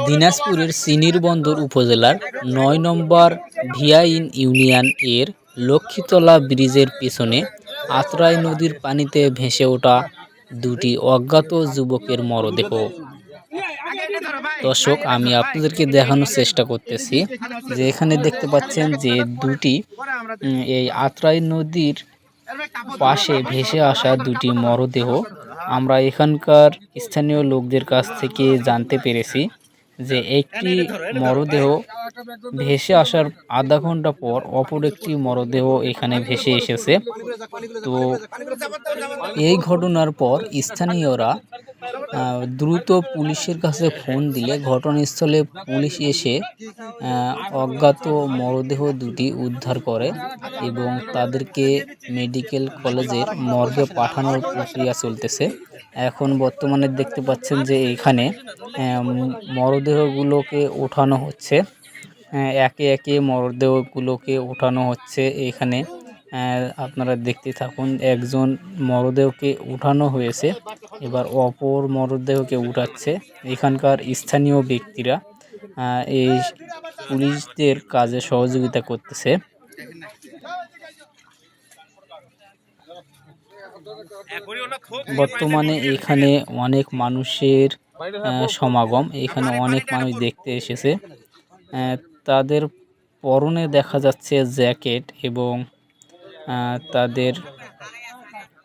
দিনাজপুরের চিনিরবন্দর উপজেলার ৯ নম্বর ভিয়াইন ইউনিয়ন এর লক্ষ্মীতলা ব্রিজের পেছনে আত্রাই নদীর পানিতে ভেসে ওঠা দুটি অজ্ঞাত যুবকের মরদেহ। দর্শক, আমি আপনাদেরকে দেখানোর চেষ্টা করতেছি যে এখানে দেখতে পাচ্ছেন যে দুটি এই আত্রাই নদীর পাশে ভেসে আসা দুটি মরদেহ। আমরা এখানকার স্থানীয় লোকদের কাছ থেকে জানতে পেরেছি যে একটি মরদেহ ভেসে আসার আধা ঘন্টা পর অপর একটি মরদেহ এখানে ভেসে এসেছে। তো এই ঘটনার পর স্থানীয়রা দ্রুত পুলিশের কাছে ফোন দিলে ঘটনাস্থলে পুলিশ এসে অজ্ঞাত মরদেহ দুটি উদ্ধার করে এবং তাদেরকে মেডিকেল কলেজের মর্গে পাঠানোর প্রক্রিয়া চলতেছে। এখন বর্তমানে দেখতে পাচ্ছেন যে এখানে মরদেহগুলোকে ওঠানো হচ্ছে, একে একে মরদেহগুলোকে ওঠানো হচ্ছে। এখানে আপনারা দেখতে থাকুন, একজন মরদেহকে উঠানো হয়েছে, এবার অপর মরদেহকে উঠাচ্ছে। এখানকার স্থানীয় ব্যক্তিরা এই পুলিশদের কাজে সহযোগিতা করতেছে। বর্তমানে এখানে অনেক মানুষের সমাগম, এখানে অনেক মানুষ দেখতে এসেছে। তাদের পরনে দেখা যাচ্ছে জ্যাকেট এবং তাদের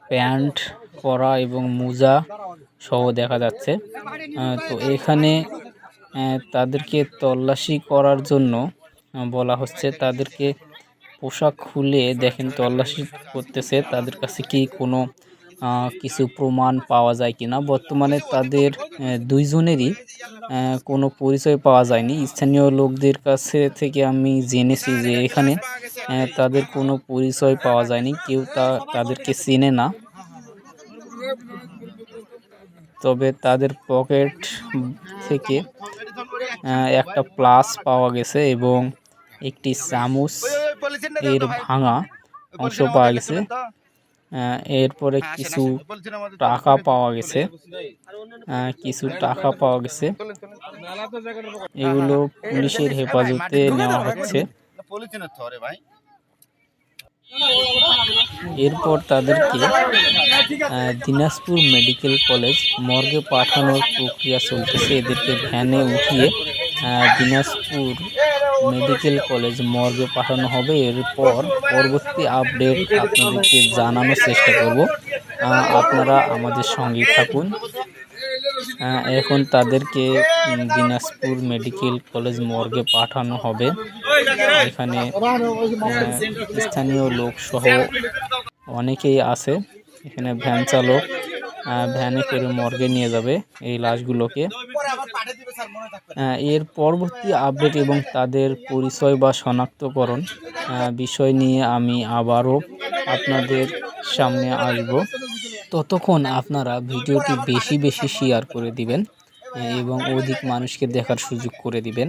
প্যান্ট পরা এবং মোজা সহ দেখা যাচ্ছে। তো এখানে তাদেরকে তল্লাশি করার জন্য বলা হচ্ছে। তাদেরকে পোশাক খুলে দেখেন তল্লাশি করতেছে, তাদের কাছে কি কোনো কিছু প্রমাণ পাওয়া যায় কিনা। বর্তমানে তাদের দুইজনেরই কোনো পরিচয় পাওয়া যায়নি। স্থানীয় লোকদের কাছে থেকে আমি জেনেছি যে এখানে তাদের কোনো পরিচয় পাওয়া যায়নি, কেউ তাদেরকে চেনে না। তবে তাদের পকেট থেকে একটা প্লাস পাওয়া গেছে এবং একটি চামচ এর ভাঙা অংশ পাওয়া গেছে। এরপরে কিছু টাকা পাওয়া গেছে, এগুলো পুলিশের হেফাজতে নেওয়া হচ্ছে। এরপর তাদেরকে দিনাজপুর মেডিকেল কলেজ মর্গে পাঠানোর প্রক্রিয়া চলতেছে। এদেরকে ভ্যানে উঠিয়ে দিনাজপুর মেডিকেল কলেজ মর্গে পাঠানো হবে। এরপর পরবর্তী আপডেট আপনাদেরকে জানানোর চেষ্টা করব, আপনারা আমাদের সঙ্গে থাকুন। এখন তাদেরকে দিনাজপুর মেডিকেল কলেজ মর্গে পাঠানো হবে। এখানে স্থানীয় লোক সহ অনেকেই আছে। এখানে ভ্যান চালক ভ্যানে করে মর্গে নিয়ে যাবে এই লাশগুলোকে। এর পরবর্তী আপডেট এবং তাদের পরিচয় বা শনাক্তকরণ বিষয় নিয়ে আমি আবারও আপনাদের সামনে আসব। ততক্ষণ আপনারা ভিডিওটি বেশি বেশি শেয়ার করে দিবেন এবং অধিক মানুষকে দেখার সুযোগ করে দিবেন।